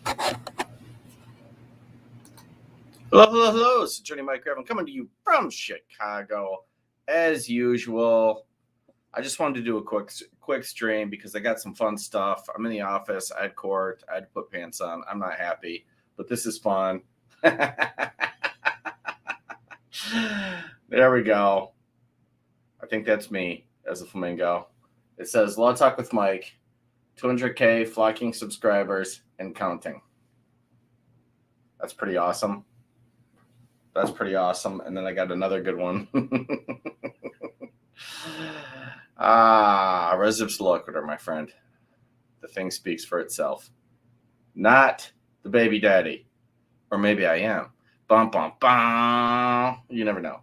Hello, hello, hello. It's Attorney Mike Gravel coming to you from Chicago. As usual, I just wanted to do a quick stream because I got some fun stuff. I'm in the office. I had court. I had to put pants on. I'm not happy, but this is fun. There we go. I think that's me as a flamingo. It says Law Talk with Mike, 200K flocking subscribers and counting. That's pretty awesome. That's pretty awesome. And then I got another good one. Res ipsa loquitur, my friend. The thing speaks for itself. Not the baby daddy. Or maybe I am. Bum, bum, bum. You never know.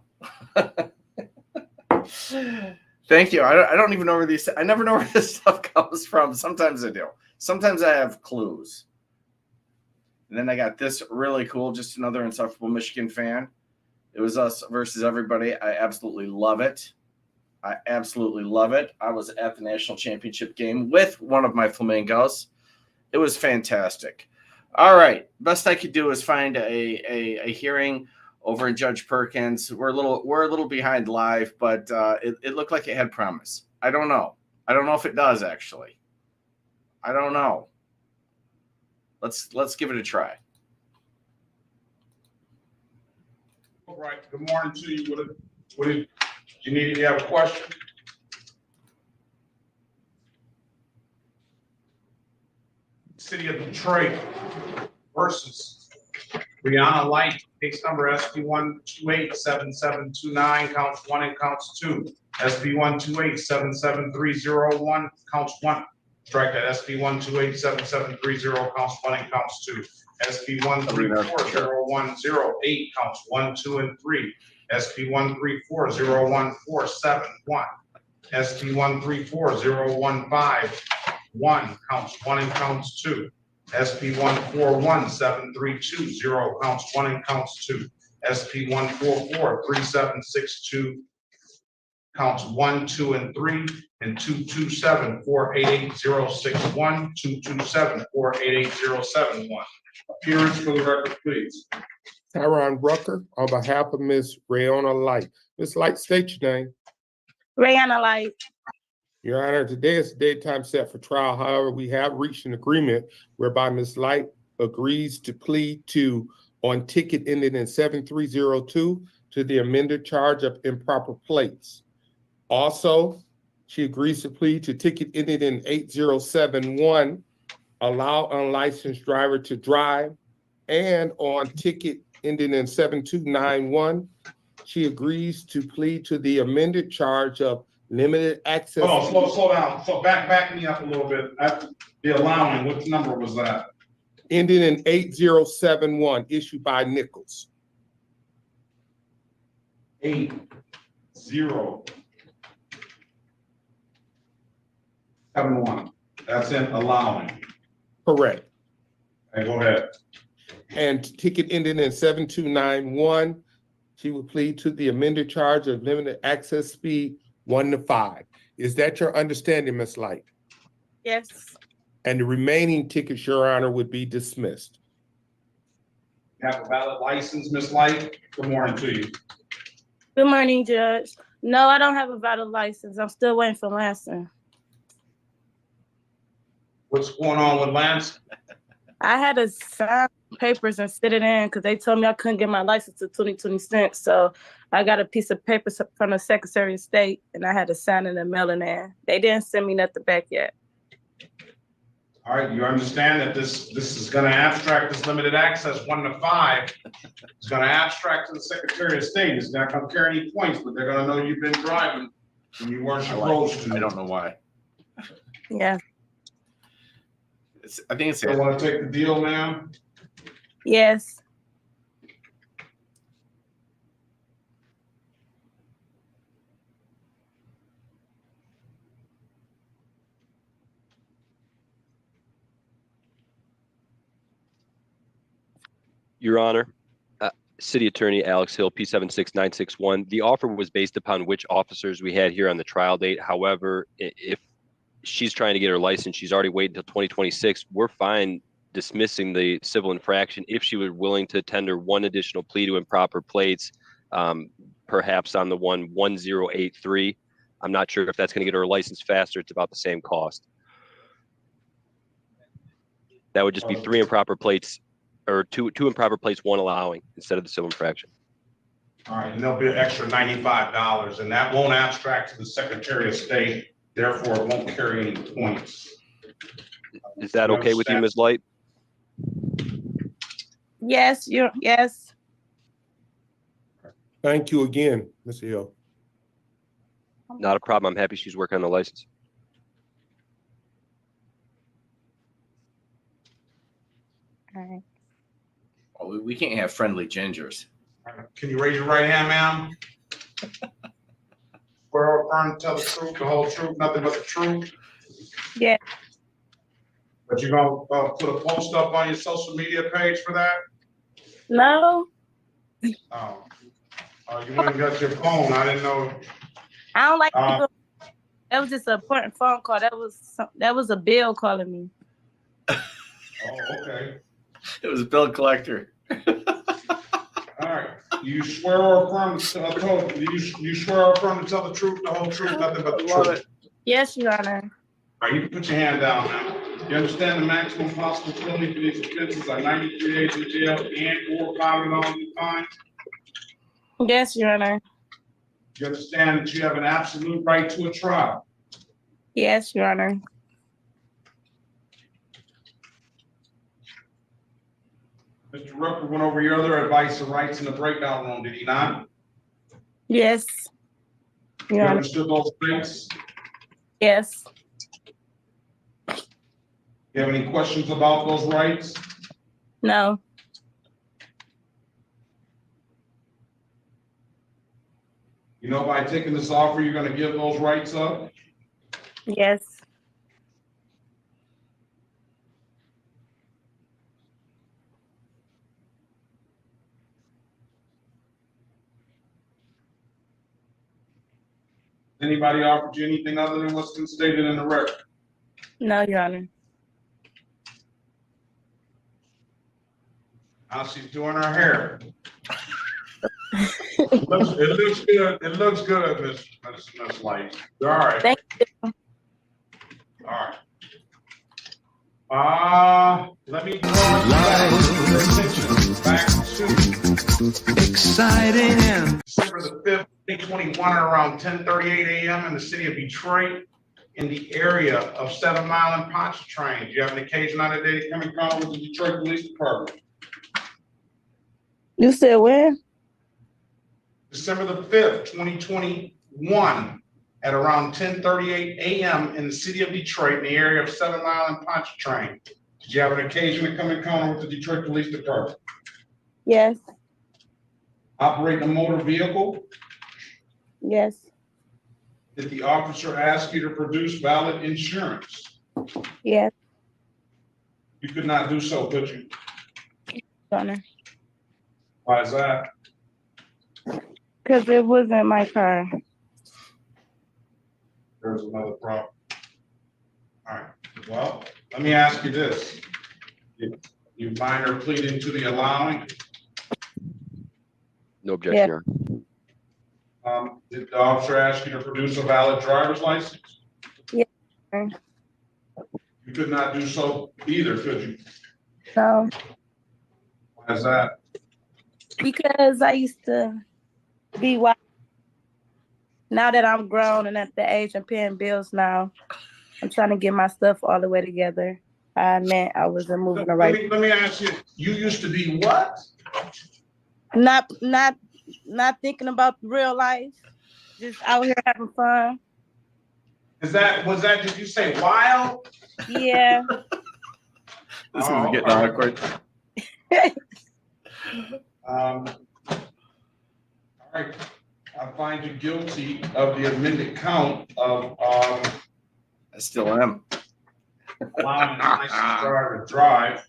Thank you. I don't even know where I never know where this stuff comes from. Sometimes I do. Sometimes I have clues. And then I got this really cool, just another insufferable Michigan fan. It was us versus everybody. I absolutely love it. I was at the national championship game with one of my flamingos. It was fantastic. All right. Best I could do is find a hearing over in Judge Perkins. We're a little behind live, but it looked like it had promise. I don't know. I don't know if it does, actually. I don't know. Let's give it a try. All right. Good morning to you. What did you need? You have a question? City of Detroit versus Brianna Light, case number SB 1287729, counts 1 and counts 2. SB 1287730 counts 1. Strike that. SB 1287730 counts 1 and counts 2. SB 1340108 counts 1, 2, and 3. SB 1340147 SB 1340151 counts 1 and counts 2. SB 1417320 counts 1 and counts 2. SB 1443762 counts 1, 2, and 3, and 227488061, 227488071. Appearance for the record, please. Tyron Rucker, on behalf of Ms. Rayona Light. Ms. Light, state your name. Rayona Light. Your Honor, today is the daytime set for trial. However, we have reached an agreement whereby Ms. Light agrees to plead to, on ticket ending in 7302, to the amended charge of improper plates. Also, she agrees to plead to ticket ending in 8071, allow unlicensed driver to drive, and on ticket ending in 7291, she agrees to plead to the amended charge of limited access. Oh, slow down. So back me up a little bit. The allowing, what number was that? Ending in 8071, issued by Nichols. 8071. That's in allowing. Correct. Okay, go ahead. And ticket ending in 7291, she would plead to the amended charge of limited access speed 1 to 5. Is that your understanding, Ms. Light? Yes. And the remaining tickets, Your Honor, would be dismissed. You have a valid license, Ms. Light? Good morning to you. Good morning, Judge. No, I don't have a valid license. I'm still waiting for Lansing. What's going on with Lance? I had to sign papers and sit it in because they told me I couldn't get my license until 2026. So I got a piece of paper from the Secretary of State and I had to sign it and mail it in. They didn't send me nothing back yet. All right, you understand that this is going to abstract this limited access 1 to 5. It's going to abstract to the Secretary of State. It's not going to carry any points, but they're going to know you've been driving and you weren't supposed to. I don't know why. Yeah. I think it's. You want to take the deal now? Yes. Your Honor, City Attorney Alex Hill, P76961. The offer was based upon which officers we had here on the trial date. However, if she's trying to get her license, she's already waited until 2026. We're fine dismissing the civil infraction if she was willing to tender one additional plea to improper plates, perhaps on the 1083. I'm not sure if that's going to get her license faster. It's about the same cost. That would just be 3 improper plates, or two improper plates, 1 allowing instead of the civil infraction. All right, and there'll be an extra $95, and that won't abstract to the Secretary of State, therefore it won't carry any points. Is that okay with you, Ms. Light? Yes, yes. Thank you again, Mr. Hill. Not a problem. I'm happy she's working on the license. All right. Oh, we can't have friendly gingers. Can you raise your right hand, ma'am? Swear or affirm to tell the truth, the whole truth, nothing but the truth? Yeah. But you're gonna put a post up on your social media page for that? No, Oh, you went and got your phone, I didn't know. I don't like people. That was just an important phone call. That was a bill calling me. Oh, okay. It was a bill collector. All right, you swear or affirm, you swear or affirm to tell the truth, the whole truth, nothing but the Love truth? it. Yes, Your Honor. All right, you can put your hand down now. You understand the maximum possible penalty for these offenses are 93 days in jail and/or $5 fine? Yes, Your Honor. You understand that you have an absolute right to a trial? Yes, Your Honor. Mr. Rucker went over your other advice and rights in the breakdown room, did he not? Yes, You Your Honor. understood those things? Yes. You have any questions about those rights? No. You know, by taking this offer, you're gonna give those rights up? Yes. Anybody offered you anything other than what's been stated in the record? No, Your Honor. Now she's doing her hair. It looks good. It looks good, Miss Light. All right. Thank All right. Let me back to Exciting and December the 5th, 2021, at around 10:38 a.m. in the city of Detroit, in the area of 7 Mile and Pontchartrain. Do you have an occasion on that day to come in contact with the Detroit Police Department? You said when? December the 5th, 2021, at around 10:38 a.m. in the city of Detroit, in the area of 7 Mile and Pontchartrain. Did you have an occasion to come in contact with the Detroit Police Department? Yes. Operating a motor vehicle? Yes. Did the officer ask you to produce valid insurance? Yes, You could not do so, could you? Your Honor. Why is that? Because it wasn't my car. There's another problem. All right, well, let me ask you this. You minor pleading to the allowing? No objection, Yeah. Your Honor. Did the officer ask you to produce a valid driver's license? Yeah. You could not do so either, could you? No, Why is that? because I used to be wild. Now that I'm grown and at the age of paying bills now, I'm trying to get my stuff all the way together. I meant I wasn't moving the right. Let me ask you, you used to be what? Not thinking about real life. Just out here having fun. Was that, did you say wild? Yeah. This Oh, is getting okay. awkward. All right, I find you guilty of the amended count of, I still am. allowing a licensed driver to drive.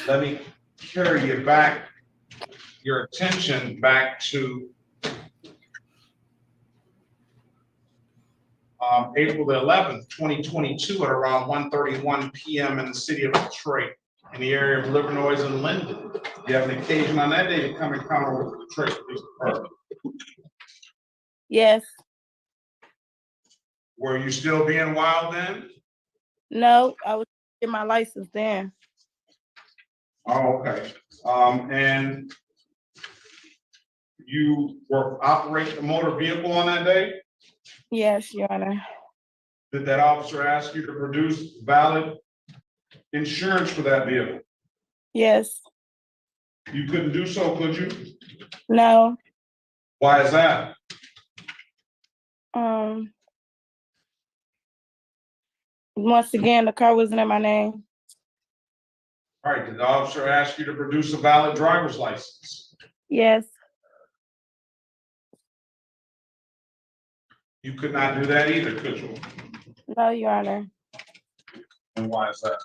Let me carry you back, your attention back to April the 11th, 2022 at around 1:31 PM in the city of Detroit in the area of Livernois and Linden. You have an occasion on that day to come encounter with the Detroit Police Department. Yes. Were you still being wild then? No, I was getting my license then. Oh, okay. And you were operating a motor vehicle on that day? Yes, Your Honor. Did that officer ask you to produce valid insurance for that vehicle? Yes. You couldn't do so, could you? No. Why is that? Once again, the car wasn't in my name. All right, did the officer ask you to produce a valid driver's license? Yes. You could not do that either, could you? No, Your Honor. And why is that?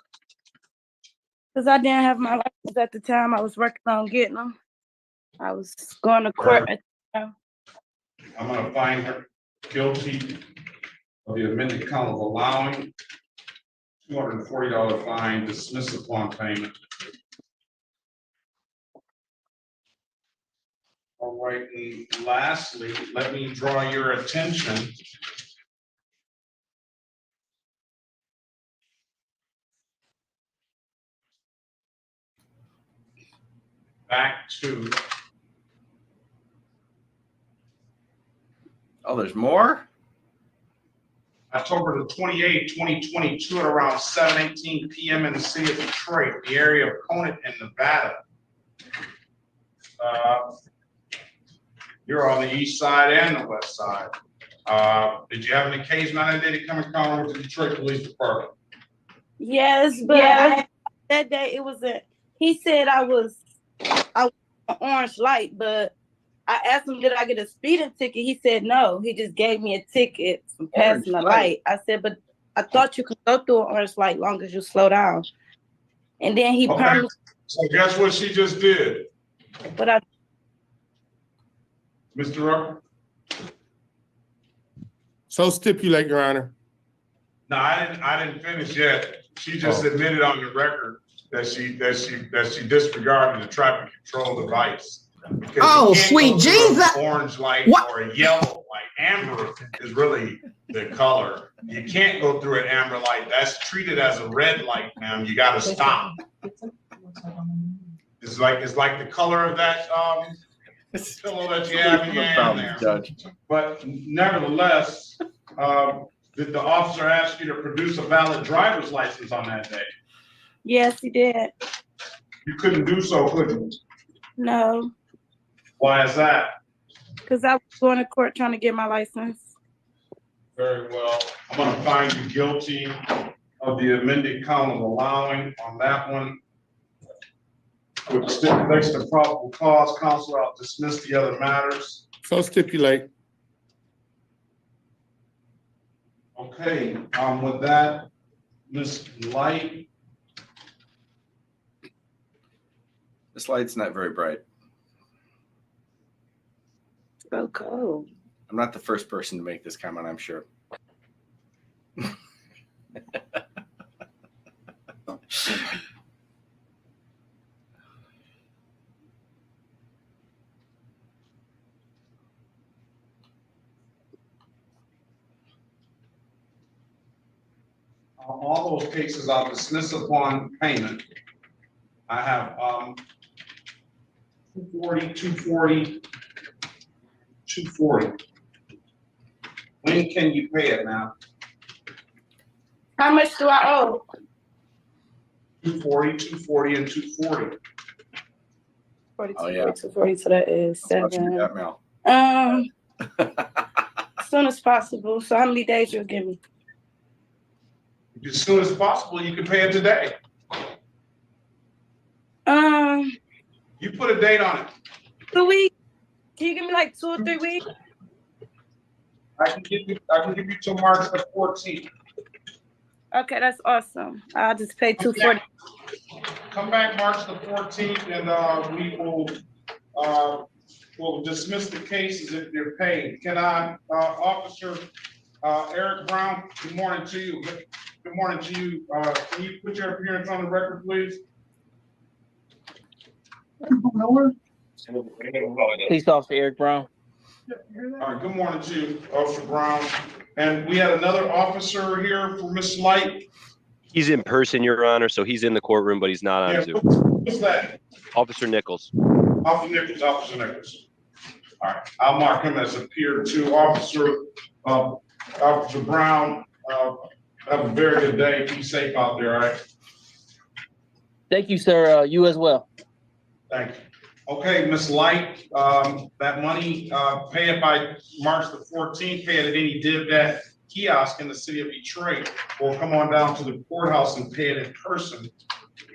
Because I didn't have my license at the time. I was working on getting them. I was going to court at the time. I'm gonna find her guilty of the amended count of allowing $240 fine, dismiss upon payment. All right, and lastly, let me draw your attention back to Oh, there's more? October the 28th, 2022 at around 7:18 PM in the city of Detroit, the area of Conant in Nevada. You're on the east side and the west side. Did you have an occasion on that day to come encounter with the Detroit Police Department? Yes, but that day it was he said I was an orange light, but I asked him, did I get a speeding ticket? He said no. He just gave me a ticket for passing the light. I said, but I thought you could go through an orange light long as you slow down. And then he promised. So guess what she just did? But Mr. Rucker? So stipulate, Your Honor. No, I didn't finish yet. She just admitted on the record that she disregarded the traffic control device. Oh, sweet Jesus. Orange light What? or a yellow light. Amber is really the color. You can't go through an amber light. That's treated as a red light, ma'am. You gotta stop. It's like the color of that pillow that you have in your hand there. Judge. But nevertheless, did the officer ask you to produce a valid driver's license on that day? yes, he did. You couldn't do so, could you? No, Why is that? because I was going to court trying to get my license. Very well. I'm gonna find you guilty of the amended count of allowing on that one. Which stipulates the probable cause. Counsel, I'll dismiss the other matters. So stipulate. Okay, with that, Ms. Light, This light's not very bright. So cold. I'm not the first person to make this comment, I'm sure. all those cases I'll dismiss upon payment. I have 240, 240, 240. When can you pay it now? How much do I owe? 240, 240, and 240. 42, Oh, yeah. 42, 40, so that is Let's do 7. that, Mel. As soon as possible. So how many days you'll give me? As soon as possible, you can pay it today. You put a date on it. 2 weeks. Can you give me like 2 or 3 weeks? I can give you till March the 14th. Okay, that's awesome. I'll just pay $240. Come back March the 14th and we will we'll dismiss the cases if they're paid. Can I, Officer Eric Brown, good morning to you. Good morning to you. Can you put your appearance on the record, please? Police Officer Eric Brown. All right, good morning to you, Officer Brown. And we had another officer here for Miss Light. He's in person, Your Honor, so he's in the courtroom, but he's not on Yeah, Zoom. what's that? Officer Nichols. Officer Nichols, Officer Nichols. All right, I'll mark him as a peer to Officer Brown. Have a very good day. Be safe out there, all right? Thank you, sir. You as well. Thank you. Okay, Ms. Light, that money, pay it by March the 14th, pay it at any DivDat kiosk in the city of Detroit, or come on down to the courthouse and pay it in person.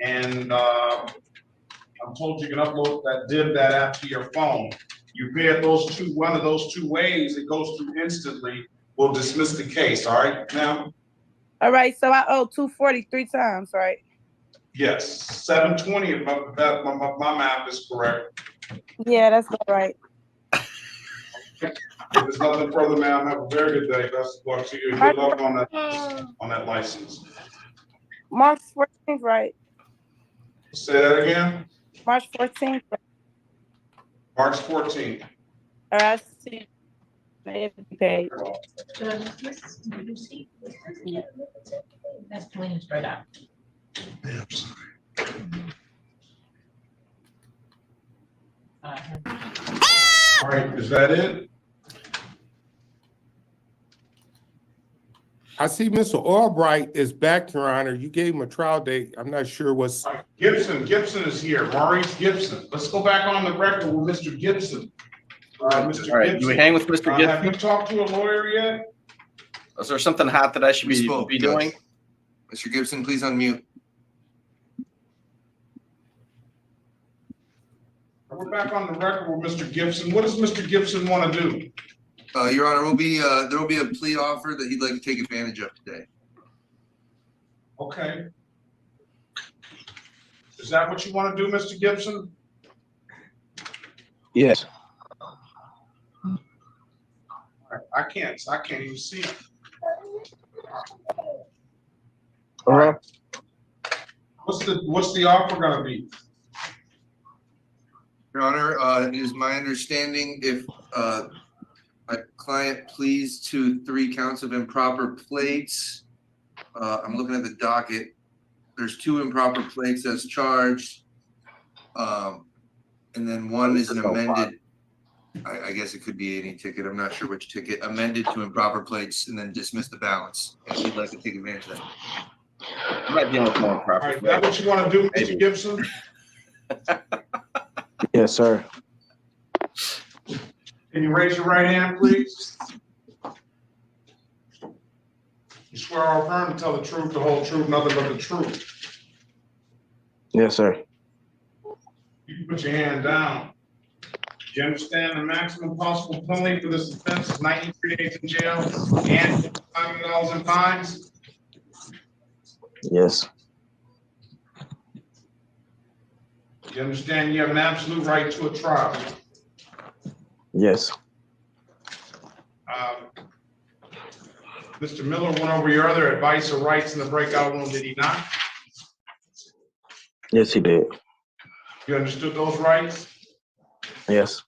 And I'm told you can upload that DivDat app to your phone. You pay it one of those two ways, it goes through instantly. We'll dismiss the case, all right, ma'am? All right, so I owe 240 3 times, right? Yes, 720 if my math is correct. Yeah, that's all right. If there's nothing further, ma'am, have a very good day. Best of luck to you. Good luck on that license. March 14th, right? Say that again. March 14th. March 14th. All right, I see. Paid. That's clean straight out. All right, is that it? I see Mr. Albright is back, Your Honor. You gave him a trial date. I'm not sure what's. All right, Gibson is here. Maurice Gibson. Let's go back on the record with Mr. Gibson. Mr. All right, Gibson. do we hang with Mr. Have you Gibson? talked to a lawyer yet? Is there something hot that I should be doing? Mr. Gibson, please unmute. We're back on the record with Mr. Gibson. What does Mr. Gibson want to do? Your Honor, there will be a plea offer that he'd like to take advantage of today. Okay. Is that what you want to do, Mr. Gibson? Yes. I can't even see him. Uh-huh. What's the offer gonna be? Your Honor, it is my understanding if my client pleads to 3 counts of improper plates, I'm looking at the docket. There's 2 improper plates as charged. And then one is an amended, I guess it could be any ticket. I'm not sure which ticket, amended to improper plates and then dismiss the balance. If you'd like to take advantage of that. I might be able to more All proper. right, is that what you want to do, Mr. Gibson? Yes, sir. Can you raise your right hand, please? You swear or affirm to tell the truth, the whole truth, nothing but the truth. Yes, sir. You can put your hand down. Do you understand the maximum possible penalty for this offense is 93 days in jail and $500 in fines? Yes. You understand you have an absolute right to a trial? Yes. Mr. Miller went over your other advice or rights in the breakout room, did he not? Yes, he did. You understood those rights? Yes.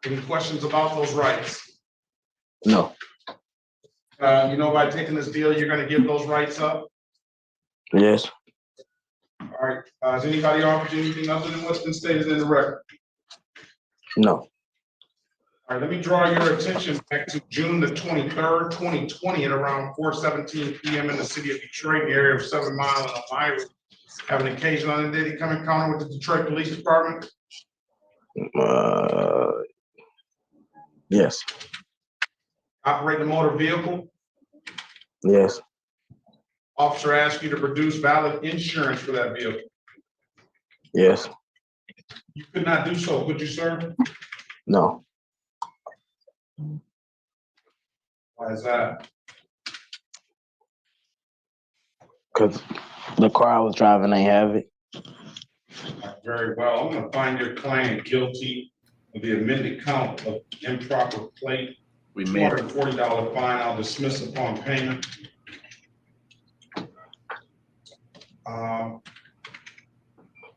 Any questions about those rights? No. You know, by taking this deal, you're gonna give those rights up? Yes. All right, has anybody offered you anything other than what's been stated in the record? No. All right, let me draw your attention back to June the 23rd, 2020 at around 4:17 PM in the city of Detroit, in the area of 7 Mile and Elmira. Have an occasion on the day to come encounter with the Detroit Police Department? Yes. Operate a motor vehicle? Yes. Officer asked you to produce valid insurance for that vehicle. Yes. You could not do so, could you, sir? No. Why is that? Because the car I was driving ain't have it. Very well. I'm gonna find your client guilty of the amended count of improper plate We made it. $240 fine, I'll dismiss upon payment.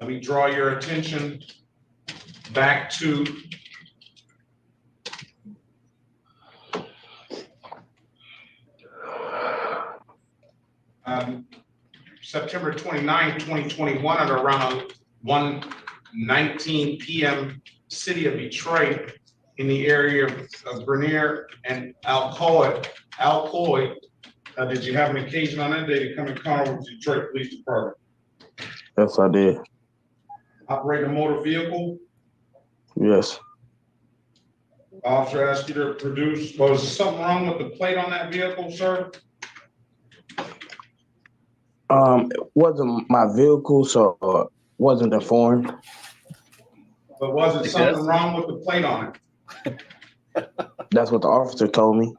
Let me draw your attention back to September 29, 2021 at around 1:19 p.m. City of Detroit in the area of Bernier and Alcoy. Did you have an occasion on that day to come in contact with the Detroit Police Department? Yes, I did. Operate a motor vehicle? Yes. Officer asked you to produce, was there something wrong with the plate on that vehicle, sir? It wasn't my vehicle, so wasn't informed. But was it something wrong with the plate on it? That's what the officer told me.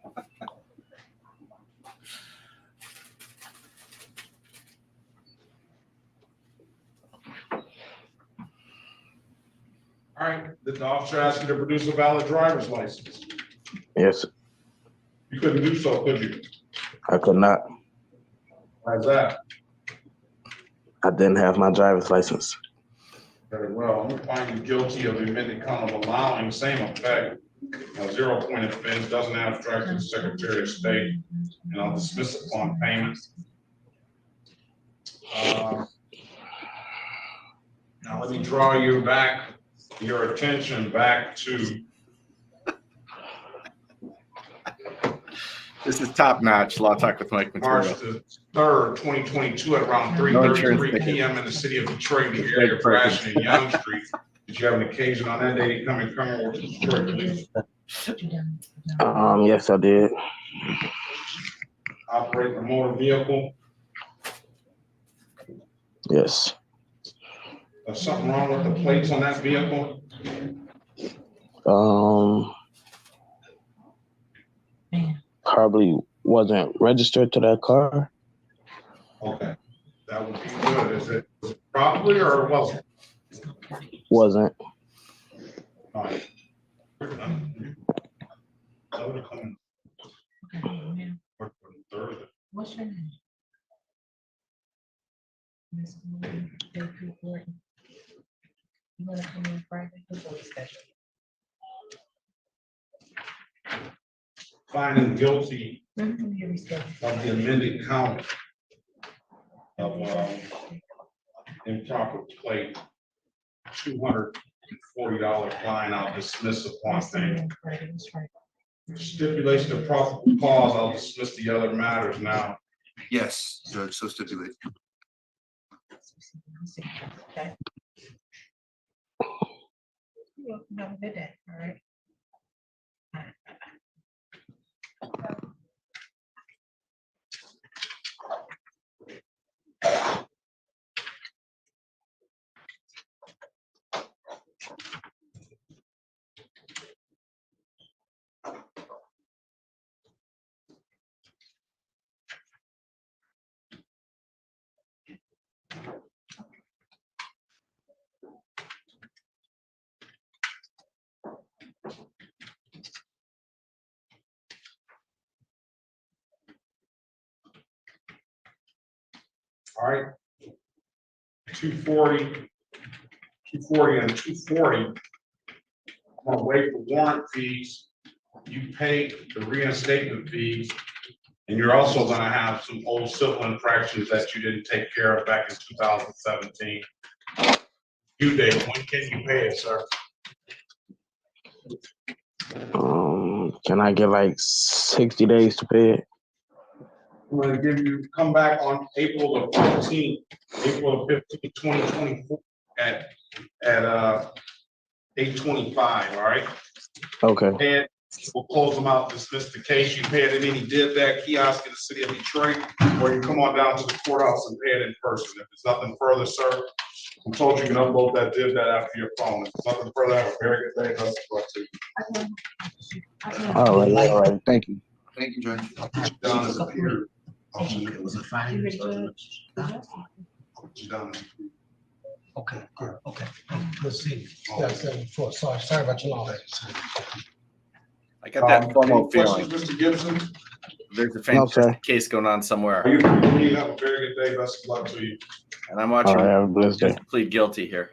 All right, did the officer ask you to produce a valid driver's license? Yes, You couldn't do so, could you? I could not. Why is that? I didn't have my driver's license. Very well, I'm gonna find you guilty of the amended count of allowing same effect. A 0 point offense doesn't abstract to the Secretary of State, and I'll dismiss upon payment. Now let me draw your attention back to This is top notch Law Talk with Mike March material. the 3rd, 2022 at around 3:33 p.m. in the city of Detroit, in the area of Gratiot and Young Street. Did you have an occasion on that day to come in contact with the Detroit Police? Yes, I did. Operate a motor vehicle? Yes. There's something wrong with the plates on that vehicle? Probably wasn't registered to that car. Okay, that would be good. Is it properly or wasn't? Wasn't. All right. That would have come in. Thursday. What's your name? Miss Maurice, thank you, Gordon. You wanna come in Friday? We'll go to special. Finding guilty Here we go. of the amended count of improper plate, $240 fine, I'll dismiss upon payment. Stipulation of probable cause, I'll dismiss the other matters now. Yes, Judge, so stipulate. Okay. You're welcome. Have a good day, all right? All right, bye-bye. All right. 240 and 240. I'm gonna waive the warrant fees. You pay the reinstatement fees. And you're also gonna have some old civil infractions that you didn't take care of back in 2017. Due date, when can you pay it, sir? Can I get like 60 days to pay it? I'm gonna give you, come back on April the 15th, 2024 at 8:25, all right? Okay. And we'll close them out, dismiss the case. You pay it in any did that kiosk in the city of Detroit, or you come on down to the courthouse and pay it in person. If there's nothing further, sir, I'm told you can upload that did that after your phone. If there's nothing further, have a very good day. Best of luck to you. All right. Thank you. Thank you, Judge. John is here. It was a fine. You ready, Judge? John. Okay, good, okay. Let's see. Sorry about your loss. I got that Any FOMO questions, feeling. Mr. Gibson? There's a No, fantastic sir. case going on somewhere, You have a very good day. Best of luck to you. and I'm All watching right, have a blessed day. just plead guilty here.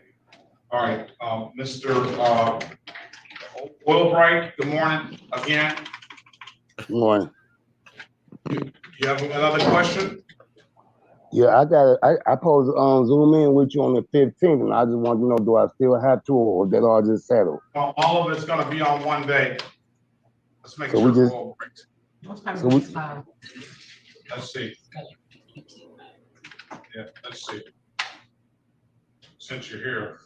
All right, Mr. Wilbright, good morning again. Good morning. You have another question? Yeah, I supposed to Zoom in with you on the 15th, and I just want to know, do I still have to, or that all just settled? Well, all of it's gonna be on one day. Let's make So sure we just- we're all right. So we- Let's see. Yeah, let's see. Since you're here.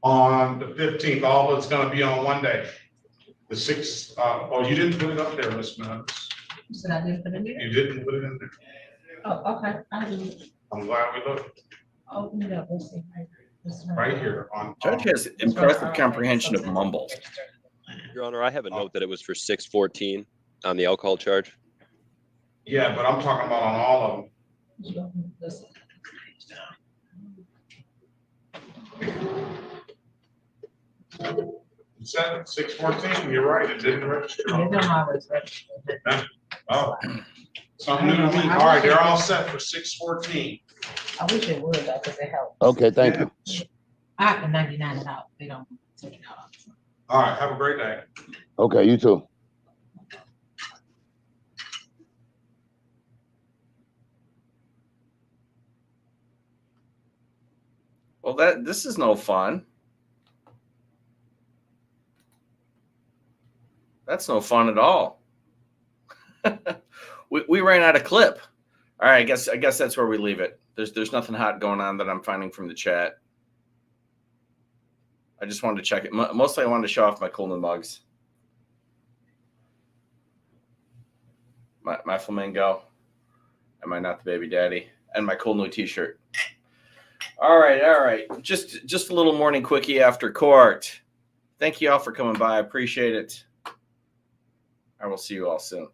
On the 15th, all of it's gonna be on one day. The 6th, oh, you didn't put it up there, Ms. Maddox. You said I didn't put it in there? You didn't put it in there. Oh, okay, I didn't. I'm glad we looked Oh, no, let's see. right here on. Judge has impressive comprehension of mumbles. Your Honor, I have a note that it was for 614 on the alcohol charge. Yeah, but I'm talking about on all of them. You said 614, you're right, it didn't register. Oh, something new to me. All right, they're all set for 614. I wish it would, though, because it helps. Okay, thank you. I have to 99 it out. They don't take it out. All right, have a great day. Okay, you too. Well, this is no fun. That's no fun at all. we ran out of clip. All right, I guess that's where we leave it. There's nothing hot going on that I'm finding from the chat. I just wanted to check it. Mostly I wanted to show off my cool new mugs. My flamingo. Am I not the baby daddy? And my cool new t-shirt. All right. Just a little morning quickie after court. Thank you all for coming by. I appreciate it. I will see you all soon.